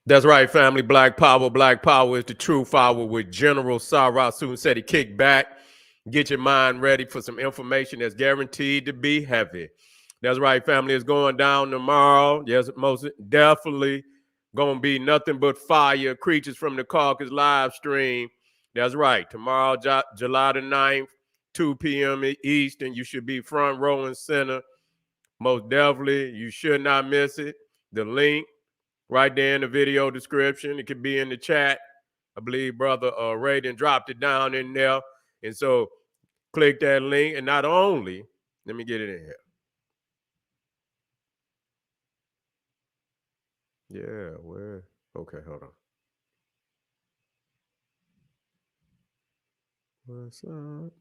That's right, family. Black Power. Black Power is the true power with General Sarah Soon said he kick back. Get your mind ready for some information that's guaranteed to be heavy. That's right, family. It's going down tomorrow. Yes, most definitely going to be nothing but fire. Creatures from the Caucus live stream. That's right. Tomorrow, July the 9th, 2 p.m. Eastern. You should be front row and center. Most definitely. You should not miss it. The link right there in the video description. It could be in the chat. I believe brother Raiden dropped it down in there. And so click that link. And not only, let me get it in here. Yeah, where? Okay, hold on. What's up?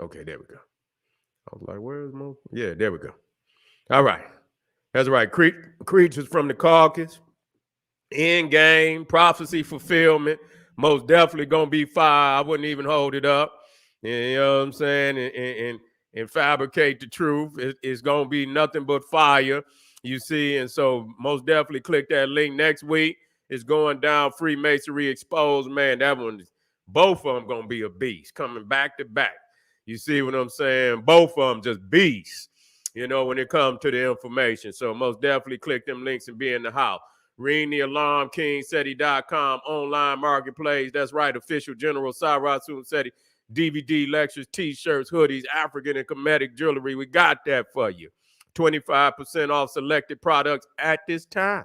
Okay, there we go. I was like, where's Mo? Yeah, there we go. All right. That's right. Creatures from the Caucus, end game, prophecy fulfillment. Most definitely gonna be fire. I wouldn't even hold it up. You know what I'm saying? And fabricate the truth. It's gonna be nothing but fire. You see, and so most definitely click that link next week. It's going down. Freemasonry exposed. Man, that one, both of them gonna be a beast coming back to back. You see what I'm saying? Both of them just beasts. You know, when it comes to the information. So most definitely click them links and be in the house. Ring the alarm, KingSeti.com, online marketplace. That's right, official General Cyrus Seti DVD lectures, t-shirts, hoodies, African and Kemetic jewelry. We got that for you. 25% off selected products at this time.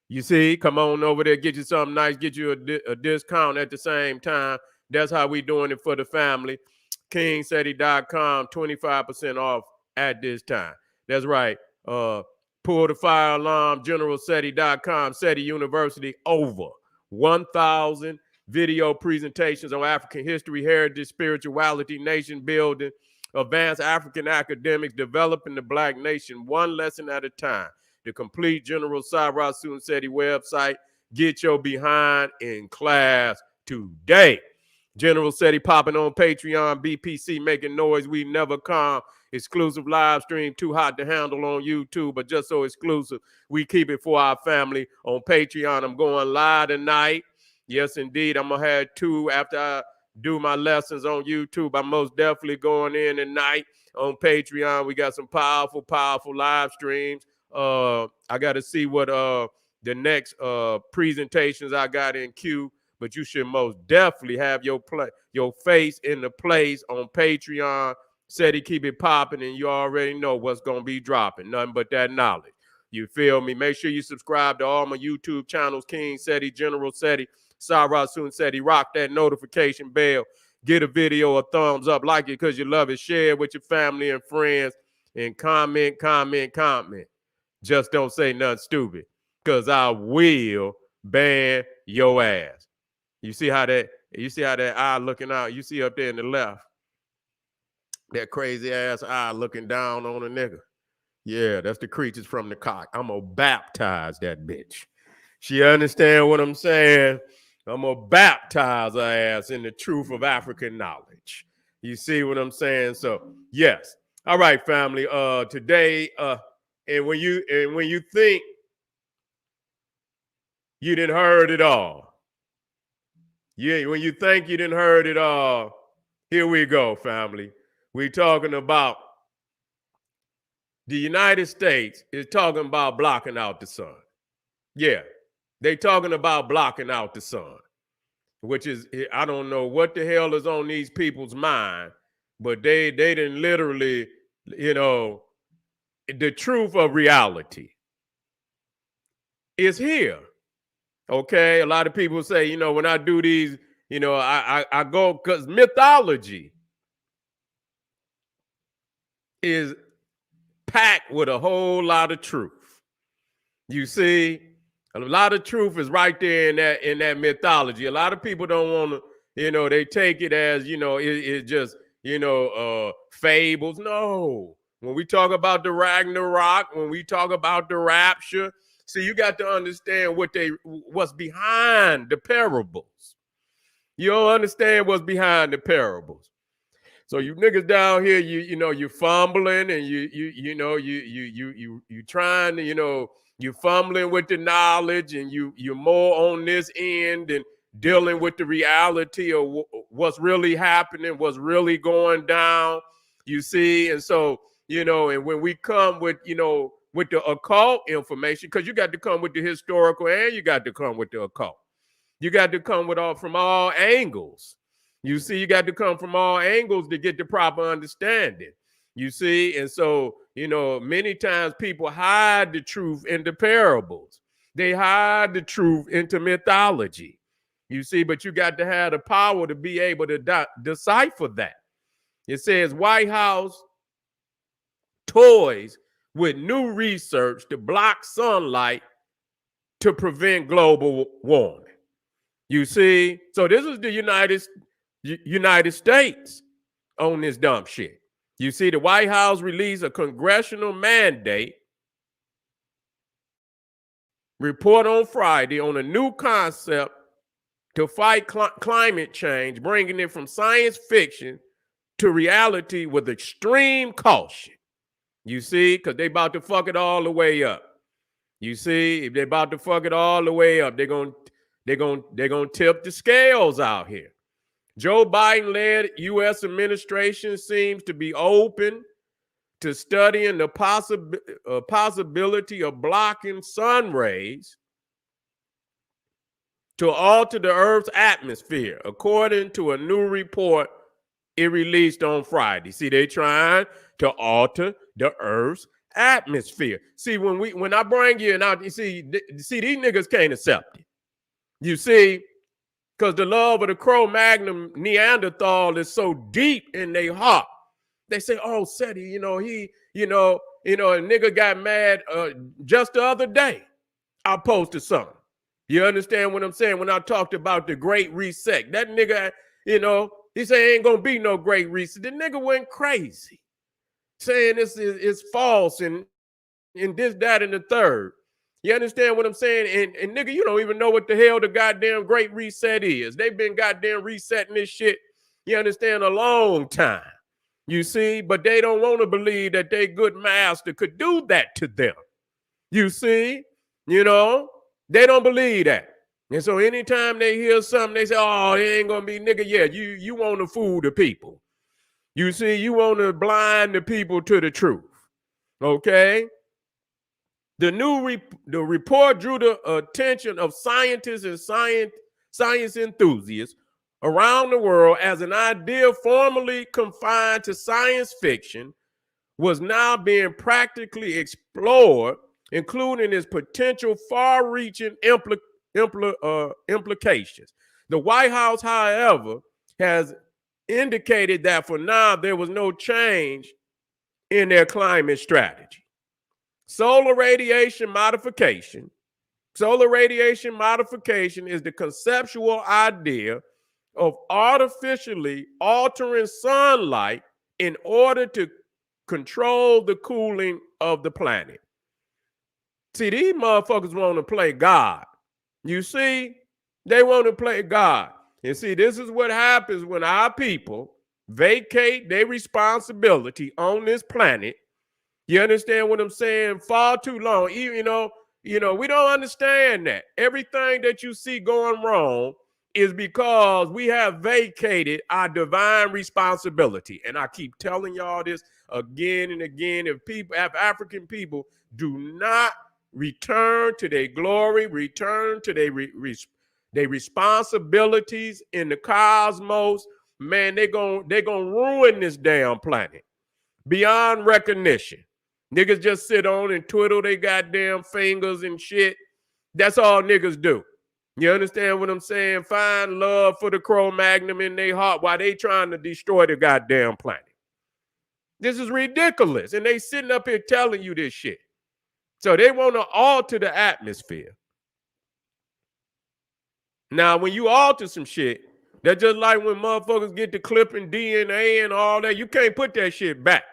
You see, come on over there, get you something nice, get you a discount at the same time. That's how we doing it for the family. KingSeti.com, 25% off at this time. That's right. Pull the fire alarm, GeneralSeti.com, SETI University, over 1,000 video presentations on African history, heritage, spirituality, nation building, advanced African academics, developing the Black nation one lesson at a time. The complete General Cyrus SETI website. Get your behind in class today. General SETI popping on Patreon, BPC making noise. We never come. Exclusive live stream, too hot to handle on YouTube, but just so exclusive. We keep it for our family on Patreon. I'm going live tonight. Yes, indeed. I'm going to have two after I do my lessons on YouTube. I'm most definitely going in tonight on Patreon. We got some powerful, powerful live streams. I got to see what the next presentations I got in queue, but you should most definitely have your face in the place on Patreon. SETI keep it popping, and you already know what's gonna be dropping. Nothing but that knowledge. You feel me? Make sure you subscribe to all my YouTube channels: King SETI, General SETI, Cyrus SETI. Rock that notification bell. Get a video a thumbs up, like it because you love it. Share it with your family and friends, and comment, comment, comment. Just don't say nothing stupid, because I will ban your ass. You see how that eye looking out? You see up there in the left, that crazy ass eye looking down on a nigga. Yeah, that's the creatures from the cock. I'm gonna baptize that bitch. She understand what I'm saying? I'm gonna baptize her ass in the truth of African knowledge. You see what I'm saying? So yes. All right, family. Today, and when you think you didn't heard it all. Yeah, when you think you didn't heard it all, here we go, family. We talking about the United States is talking about blocking out the sun. Yeah, they talking about blocking out the sun, which is, I don't know what the hell is on these people's mind, but they didn't literally, you know, the truth of reality is here. Okay, a lot of people say, when I do these, I go because mythology is packed with a whole lot of truth. You see, a lot of truth is right there in that mythology. A lot of people don't want to, they take it as, it's just, fables. No. When we talk about the Ragnarok, when we talk about the rapture, see, you got to understand what's behind the parables. You don't understand what's behind the parables. So you niggas down here, you're fumbling and you trying to, you're fumbling with the knowledge and you're more on this end and dealing with the reality of what's really happening, what's really going down, you see. And so, and when we come with, with the occult information, because you got to come with the historical and you got to come with the occult. You got to come from all angles. You see, you got to come from all angles to get the proper understanding. You see, and so, many times people hide the truth in the parables. They hide the truth into mythology. You see, but you got to have the power to be able to decipher that. It says White House toys with new research to block sunlight to prevent global warming. You see, so this is the United States on this dumb shit. You see, the White House released a congressional mandate report on Friday on a new concept to fight climate change, bringing it from science fiction to reality with extreme caution. You see, because they about to fuck it all the way up. You see, if they about to fuck it all the way up, they're gonna tip the scales out here. Joe Biden-led U.S. administration seems to be open to studying the possibility of blocking sun rays to alter the Earth's atmosphere, according to a new report it released on Friday. See, they're trying to alter the Earth's atmosphere. See, when I bring you and out, you see these niggas can't accept it. You see, because the love of the Cro-Magnon Neanderthal is so deep in their heart. They say, oh, Seti, a nigga got mad just the other day. I posted something. You understand what I'm saying? When I talked about the Great Reset, that nigga, he said ain't gonna be no Great Reset. The nigga went crazy, saying this is false and this, that, and the third. You understand what I'm saying? And nigga, you don't even know what the hell the goddamn Great Reset is. They've been goddamn resetting this shit, you understand, a long time. You see, but they don't want to believe that their good master could do that to them. You see, they don't believe that. And so anytime they hear something, they say, oh, it ain't gonna be nigga. Yeah, you want to fool the people. You see, you want to blind the people to the truth. Okay? The report drew the attention of scientists and science enthusiasts around the world as an idea formerly confined to science fiction was now being practically explored, including its potential far-reaching implications. The White House, however, has indicated that for now there was no change in their climate strategy. Solar radiation modification is the conceptual idea of artificially altering sunlight in order to control the cooling of the planet. See, these motherfuckers want to play God. You see, they want to play God. And see, this is what happens when our people vacate their responsibility on this planet. You understand what I'm saying? Far too long. We don't understand that. Everything that you see going wrong is because we have vacated our divine responsibility. And I keep telling y'all this again and again. If African people do not return to their glory, return to their responsibilities in the cosmos, man, they're gonna ruin this damn planet beyond recognition. Niggas just sit on and twiddle their goddamn fingers and shit. That's all niggas do. You understand what I'm saying? Find love for the Cro-Magnon in their heart while they trying to destroy the goddamn planet. This is ridiculous. And they sitting up here telling you this shit. So they want to alter the atmosphere. Now, when you alter some shit, that's just like when motherfuckers get to clipping DNA and all that. You can't put that shit back.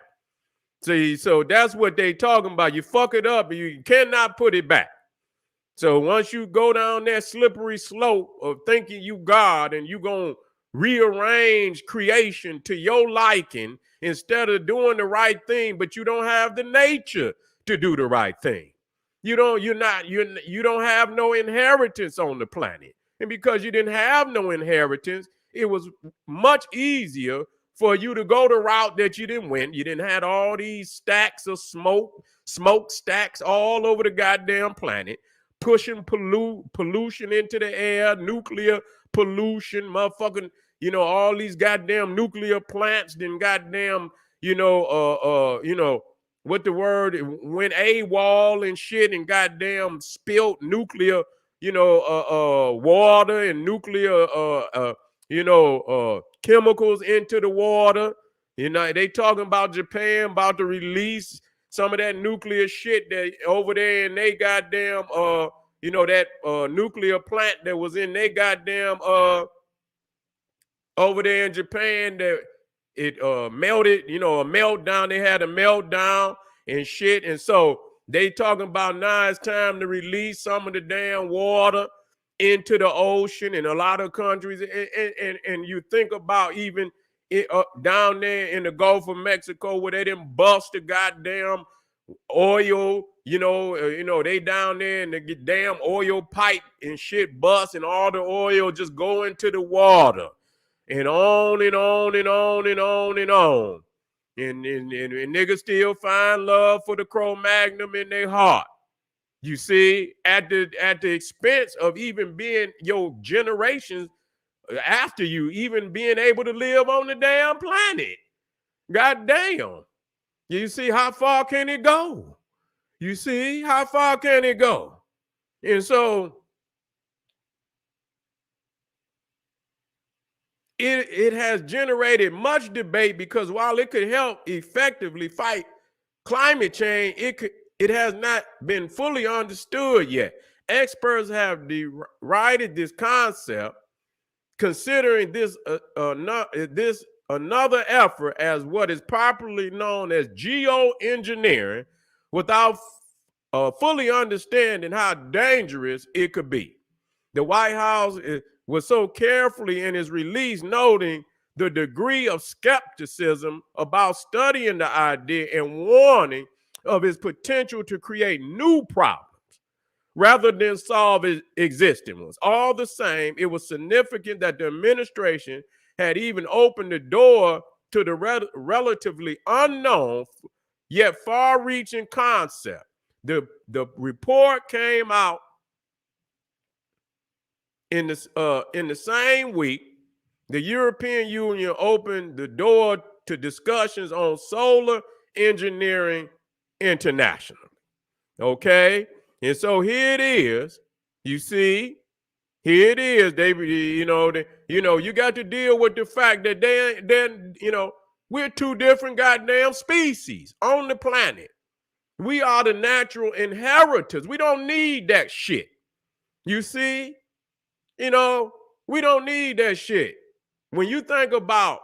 See, so that's what they talking about. You fuck it up and you cannot put it back. So once you go down that slippery slope of thinking you God and you gonna rearrange creation to your liking instead of doing the right thing, but you don't have the nature to do the right thing. You don't have no inheritance on the planet. And because you didn't have no inheritance, it was much easier for you to go the route that you didn't win. You didn't have all these stacks of smoke stacks all over the goddamn planet, pushing pollution into the air, nuclear pollution, motherfucking, all these goddamn nuclear plants, then goddamn, what the word went AWOL and shit and goddamn spilt nuclear, water and nuclear, chemicals into the water. They talking about Japan about to release some of that nuclear shit that over there in they goddamn, that nuclear plant that was in they goddamn, over there in Japan, that it melted, a meltdown. They had a meltdown and shit. And so they talking about now it's time to release some of the damn water into the ocean in a lot of countries. And you think about even down there in the Gulf of Mexico where they didn't bust the goddamn oil, they down there and the damn oil pipe and shit bust and all the oil just go into the water. And on and on and on and on and on. And niggas still find love for the Cro-Magnon in their heart. You see, at the expense of even being your generations after you, even being able to live on the damn planet. God damn. You see, how far can it go? You see, how far can it go? And so it has generated much debate because while it could help effectively fight climate change, it has not been fully understood yet. Experts have derided this concept, considering this another effort as what is popularly known as geoengineering, without fully understanding how dangerous it could be. The White House was so carefully in its release noting the degree of skepticism about studying the idea and warning of its potential to create new problems rather than solve existing ones. All the same, it was significant that the administration had even opened the door to the relatively unknown yet far-reaching concept. The report came out in the same week. The European Union opened the door to discussions on solar engineering internationally. Okay, and so here it is. You see, here it is. You got to deal with the fact that we're two different goddamn species on the planet. We are the natural inheritors. We don't need that shit. You see, we don't need that shit. When you think about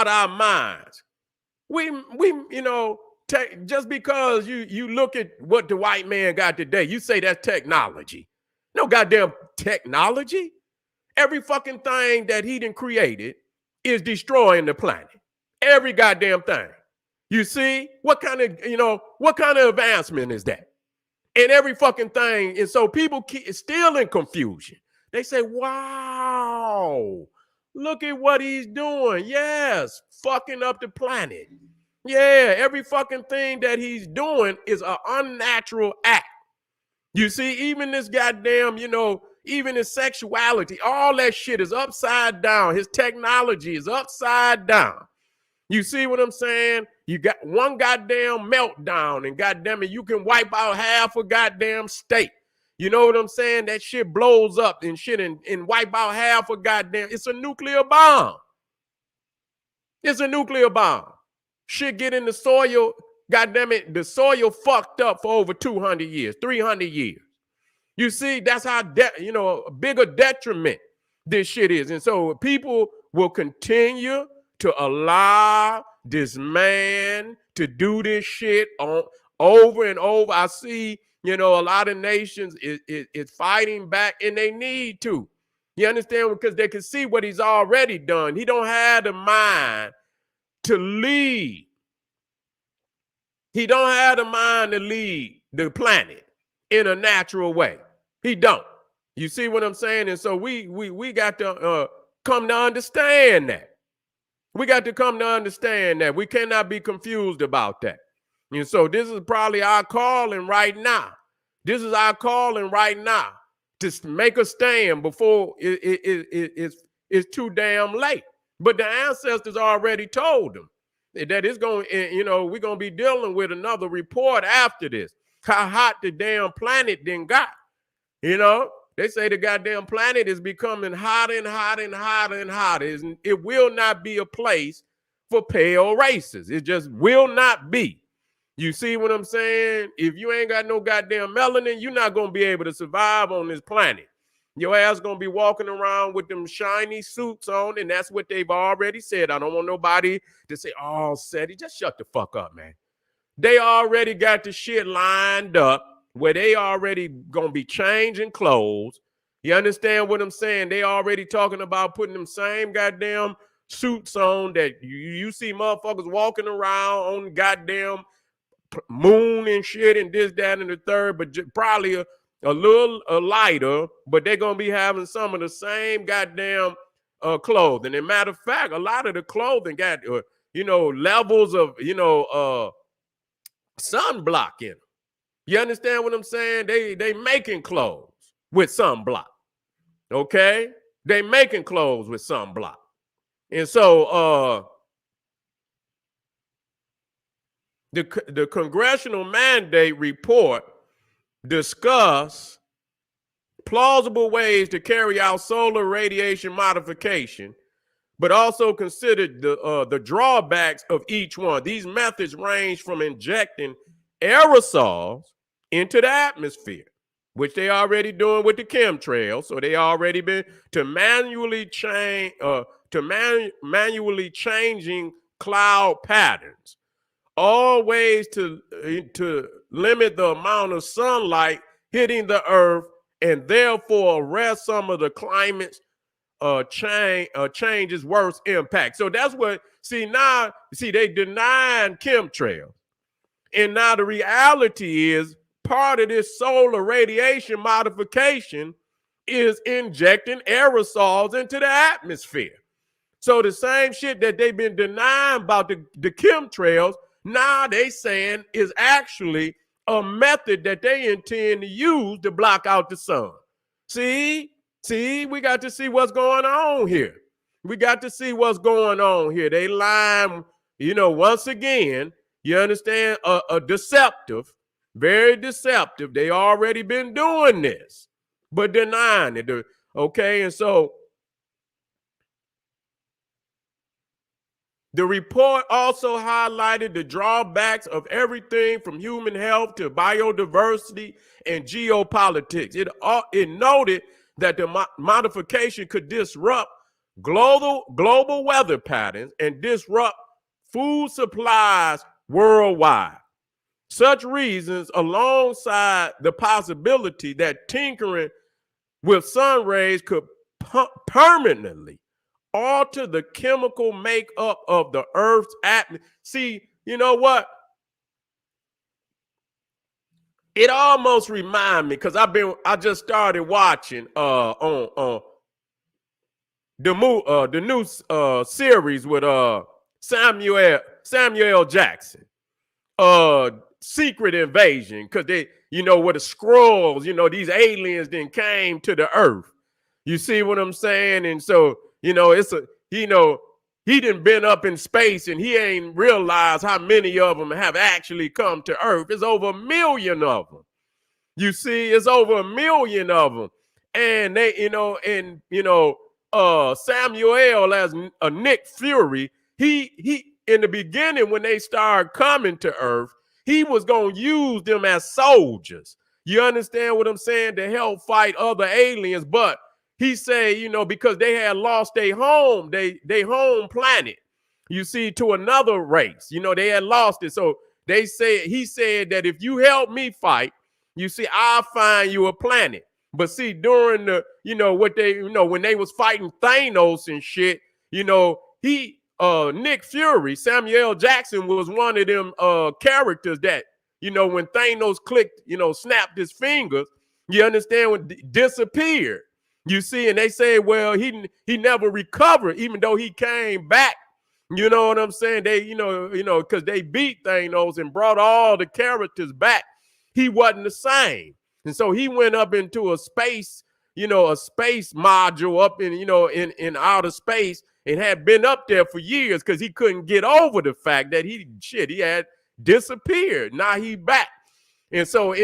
our minds, just because you look at what the white man got today, you say that's technology. No goddamn technology. Every fucking thing that he done created is destroying the planet. Every goddamn thing. You see, what kind of advancement is that? And every fucking thing. And so people still in confusion. They say, wow, look at what he's doing. Yes, fucking up the planet. Yeah, every fucking thing that he's doing is an unnatural act. You see, even this goddamn, even his sexuality, all that shit is upside down. His technology is upside down. You see what I'm saying? You got one goddamn meltdown and goddamn it, you can wipe out half a goddamn state. You know what I'm saying? That shit blows up and shit and wipe out half a goddamn, it's a nuclear bomb. It's a nuclear bomb. Shit get in the soil, goddamn it, the soil fucked up for over 200 years, 300 years. You see, that's how, a bigger detriment this shit is. And so people will continue to allow this man to do this shit over and over. I see You know, a lot of nations is fighting back, and they need to. You understand? Because they can see what he's already done. He don't have the mind to lead. He don't have the mind to lead the planet in a natural way. He don't. You see what I'm saying? And so we got to come to understand that. We got to come to understand that. We cannot be confused about that. And so this is probably our calling right now. This is our calling right now to make a stand before it's too damn late. But the ancestors already told them that it's going, you know, we're going to be dealing with another report after this. How hot the damn planet then got. You know, they say the goddamn planet is becoming hotter and hotter and hotter and hotter. It will not be a place for pale races. It just will not be. You see what I'm saying? If you ain't got no goddamn melanin, you're not going to be able to survive on this planet. Your ass going to be walking around with them shiny suits on, and that's what they've already said. I don't want nobody to say, oh, Seti, just shut the fuck up, man. They already got the shit lined up where they already going to be changing clothes. You understand what I'm saying? They already talking about putting them same goddamn suits on that you see motherfuckers walking around on goddamn moon and shit and this, that, and the third, but probably a little lighter, but they're going to be having some of the same goddamn clothing. And matter of fact, a lot of the clothing got, you know, levels of, you know, sunblock in them. You understand what I'm saying? They making clothes with sunblock. Okay? They making clothes with sunblock. And so the congressional mandate report discuss plausible ways to carry out solar radiation modification, but also considered the drawbacks of each one. These methods range from injecting aerosols into the atmosphere, which they already doing with the chemtrails. So they already been to manually change manually changing cloud patterns. All ways to limit the amount of sunlight hitting the earth and therefore arrest some of the climate's change's worst impact. So that's what, they denying chemtrails. And now the reality is part of this solar radiation modification is injecting aerosols into the atmosphere. So the same shit that they've been denying about the chemtrails, now they saying is actually a method that they intend to use to block out the sun. See, we got to see what's going on here. We got to see what's going on here. They lying, you know, once again, you understand, a deceptive, very deceptive. They already been doing this, but denying it. Okay, and so the report also highlighted the drawbacks of everything from human health to biodiversity and geopolitics. It noted that the modification could disrupt global weather patterns and disrupt food supplies worldwide. Such reasons, alongside the possibility that tinkering with sun rays could permanently alter the chemical makeup of the Earth's atmosphere. See, you know what? It almost reminds me, because I just started watching on the new series with Samuel Jackson, Secret Invasion, because they, you know, with the Skrulls, you know, these aliens then came to the Earth. You see what I'm saying? And so, you know, he done been up in space and he ain't realized how many of them have actually come to Earth. It's over 1 million of them. You see, it's over 1 million of them. And they, Samuel as a Nick Fury, he in the beginning when they started coming to Earth, he was going to use them as soldiers. You understand what I'm saying? To help fight other aliens. But he said, you know, because they had lost their home, they home planet, you see, to another race. You know, they had lost it. So he said that if you help me fight, You see, I'll find you a planet. But see, during the, what they, when they was fighting Thanos and shit, Nick Fury, Samuel Jackson was one of them characters that, when Thanos clicked, snapped his fingers, you understand, when disappeared. You see, and they say, well, he never recovered, even though he came back. You know what I'm saying? They, because they beat Thanos and brought all the characters back. He wasn't the same. And so he went up into a space, a space module up in, in outer space, and had been up there for years because he couldn't get over the fact that he had disappeared. Now he back. And so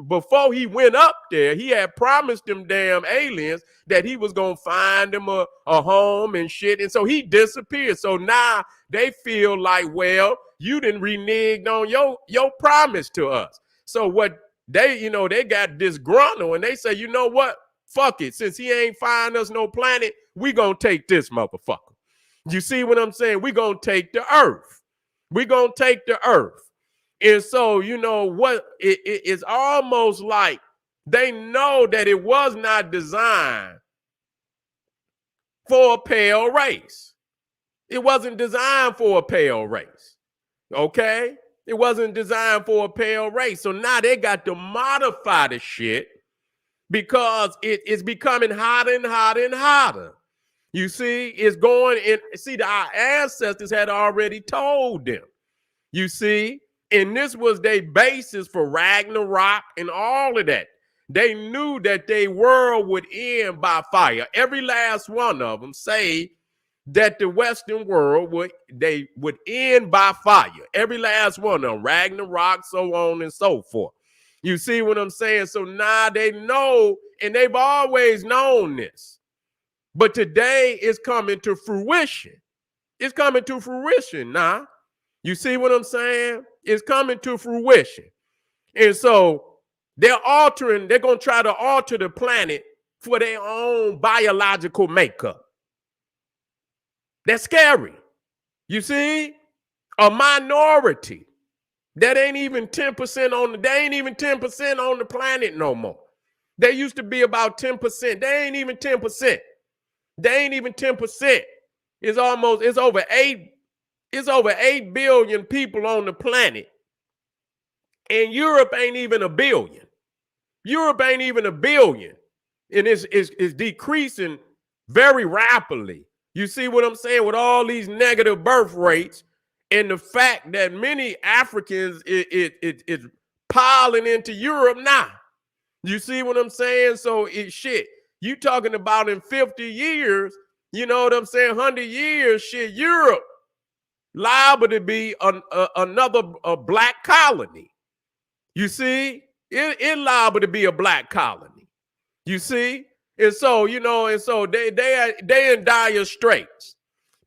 before he went up there, he had promised them damn aliens that he was going to find them a home and shit. And so he disappeared. So now they feel like, well, you didn't reneged on your promise to us. So what they, they got disgruntled and they say, you know what? Fuck it. Since he ain't find us no planet, we going to take this motherfucker. You see what I'm saying? We going to take the earth. We going to take the earth. And so, what it's almost like they know that it was not designed for a pale race. It wasn't designed for a pale race. Okay? It wasn't designed for a pale race. So now they got to modify the shit because it's becoming hotter and hotter and hotter. You see, it's going in. See, our ancestors had already told them. You see, and this was their basis for Ragnarok and all of that. They knew that their world would end by fire. Every last one of them say that the Western world would end by fire. Every last one of them, Ragnarok, so on and so forth. You see what I'm saying? So now they know, and they've always known this. But today it's coming to fruition. It's coming to fruition now. You see what I'm saying? It's coming to fruition. And so they're going to try to alter the planet for their own biological makeup. That's scary. You see? A minority that ain't even 10% they ain't even 10% on the planet no more. They used to be about 10%. They ain't even 10%. They ain't even 10%. It's over 8 billion people on the planet. And Europe ain't even a billion. Europe ain't even a billion. And it's decreasing very rapidly. You see what I'm saying? With all these negative birth rates and the fact that many Africans is piling into Europe now. You see what I'm saying? So you talking about in 50 years, you know what I'm saying? 100 years, Europe liable to be another black colony. You see, it liable to be a black colony. You see, and so they in dire straits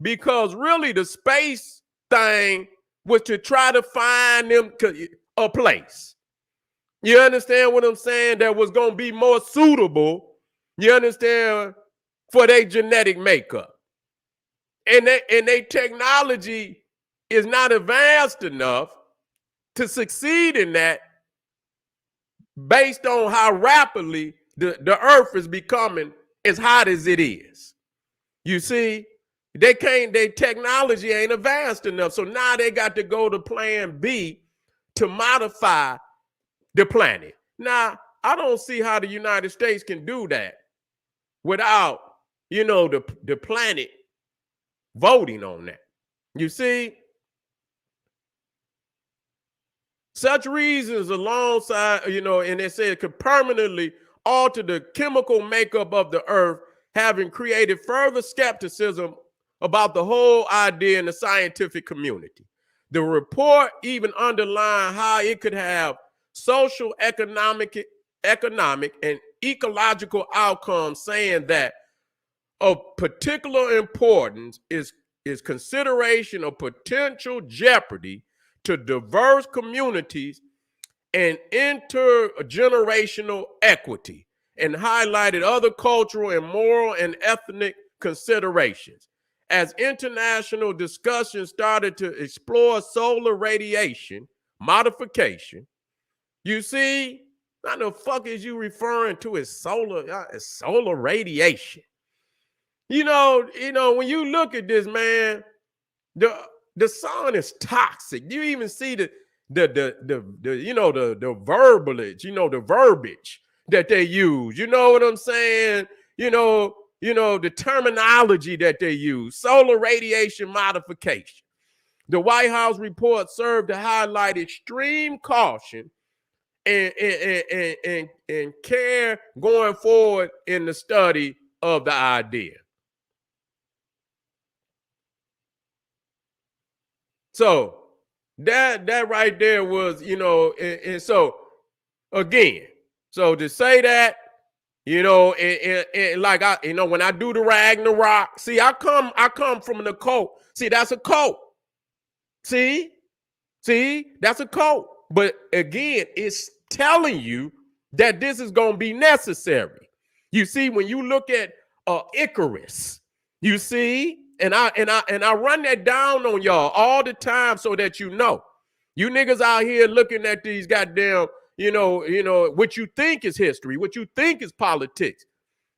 because really the space thing was to try to find them a place. You understand what I'm saying? That was going to be more suitable. You understand, for their genetic makeup. And their technology is not advanced enough to succeed in that based on how rapidly the earth is becoming as hot as it is. You see, their technology ain't advanced enough. So now they got to go to plan B to modify the planet. Now, I don't see how the United States can do that without, the planet voting on that. You see, such reasons alongside, and it said could permanently alter the chemical makeup of the earth, having created further skepticism about the whole idea in the scientific community. The report even underlined how it could have social, economic, and ecological outcomes, saying that of particular importance is consideration of potential jeopardy to diverse communities and intergenerational equity, and highlighted other cultural and moral and ethnic considerations. As international discussions started to explore solar radiation modification, you see, What the fuck is you referring to as solar radiation? When you look at this, man, the sun is toxic. You even see the verbiage, the verbiage that they use. You know what I'm saying? The terminology that they use, solar radiation modification. The White House report served to highlight extreme caution and care going forward in the study of the idea. So that right there was, and so again, so to say that, and like when I do the Ragnarok, see, I come from the cult. See, that's a cult. See, that's a cult. But again, it's telling you that this is going to be necessary. You see, when you look at Icarus, you see, and I run that down on y'all all the time so that you niggas out here looking at these goddamn, what you think is history, what you think is politics.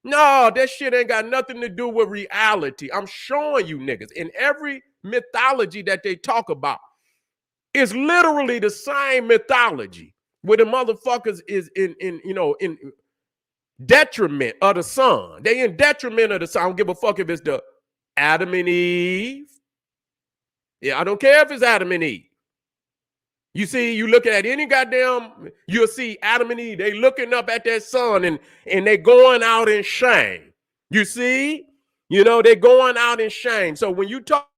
No, that shit ain't got nothing to do with reality. I'm showing you niggas in every mythology that they talk about. It's literally the same mythology where the motherfuckers is in detriment of the sun. They in detriment of the sun. I don't give a fuck if it's the Adam and Eve. Yeah, I don't care if it's Adam and Eve. You see, you look at any goddamn, you'll see Adam and Eve, they looking up at that sun and they going out in shame. You see, they going out in shame. So when you talk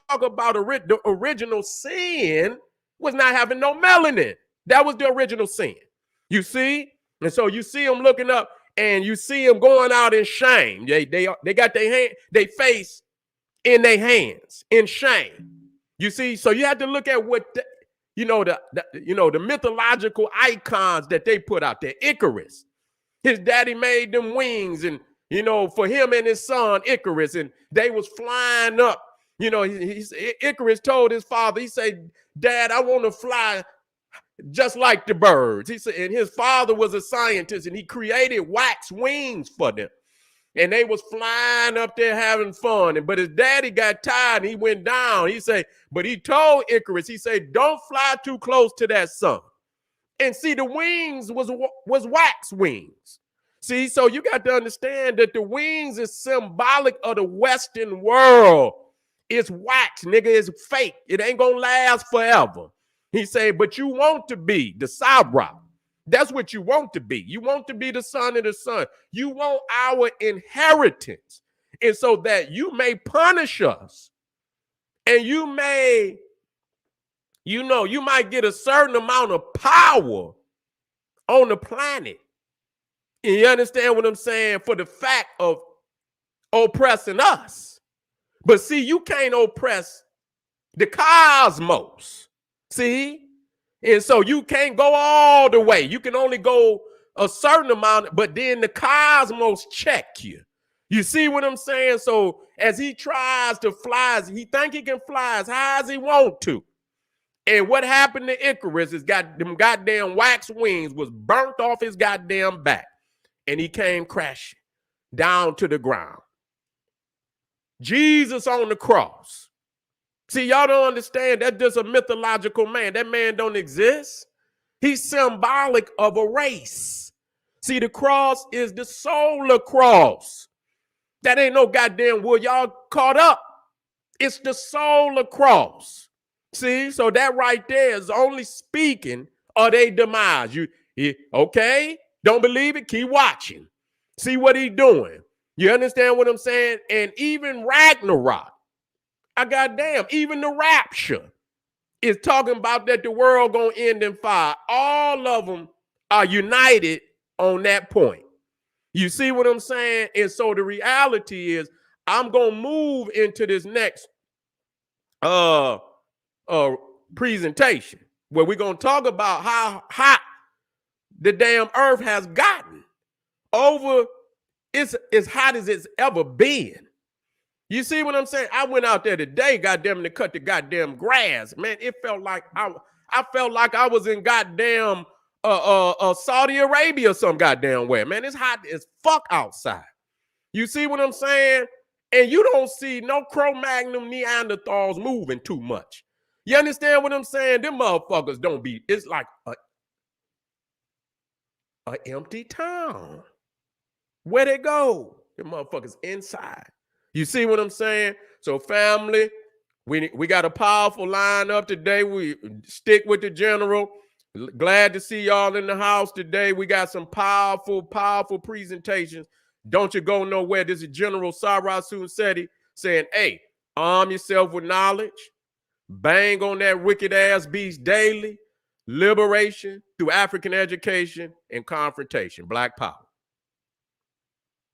about the original sin was not having no melanin. That was the original sin. You see? And so you see them looking up and you see them going out in shame. They got their face in their hands in shame. You see? So you have to look at what the mythological icons that they put out there. Icarus. His daddy made them wings and for him and his son Icarus, and they was flying up. Icarus told his father, he said, "Dad, I want to fly just like the birds." He said, and his father was a scientist and he created wax wings for them. And they was flying up there having fun. But his daddy got tired and he went down. He said, but he told Icarus, he said, "Don't fly too close to that sun." And see, the wings was wax wings. See, so you got to understand that the wings is symbolic of the Western world. It's wax, nigga. It's fake. It ain't gonna last forever. He said, but you want to be the Sabra. That's what you want to be. You want to be the son of the sun. You want our inheritance. And so that you may punish us. And you may, you might get a certain amount of power on the planet. And you understand what I'm saying? For the fact of oppressing us. But see, you can't oppress the cosmos. See? And so you can't go all the way. You can only go a certain amount, but then the cosmos check you. You see what I'm saying? So as he tries to fly, he think he can fly as high as he want to. And what happened to Icarus is them goddamn wax wings was burnt off his goddamn back. And he came crashing down to the ground. Jesus on the cross. See, y'all don't understand. That's just a mythological man. That man don't exist. He's symbolic of a race. See, the cross is the solar cross. That ain't no goddamn wood. Y'all caught up. It's the solar cross. See, so that right there is only speaking of their demise. Okay? Don't believe it? Keep watching. See what he's doing. You understand what I'm saying? And even Ragnarok, goddamn, even the rapture is talking about that the world gonna end in fire. All of them are united on that point. You see what I'm saying? And so the reality is I'm gonna move into this next presentation where we're gonna talk about how hot the damn earth has gotten over. It's as hot as it's ever been. You see what I'm saying? I went out there today, goddamn, to cut the goddamn grass. Man, it felt like I felt like I was in goddamn Saudi Arabia or some goddamn way. Man, it's hot as fuck outside. You see what I'm saying? And you don't see no Cro-Magnon Neanderthals moving too much. You understand what I'm saying? Them motherfuckers don't be, it's like a empty town. Where they go? Them motherfuckers inside. You see what I'm saying? So family, we got a powerful lineup today. We stick with the general. Glad to see y'all in the house today. We got some powerful, powerful presentations. Don't you go nowhere. This is General Sarah Sunsetti saying, hey, arm yourself with knowledge. Bang on that wicked ass beast daily. Liberation through African education and confrontation. Black power.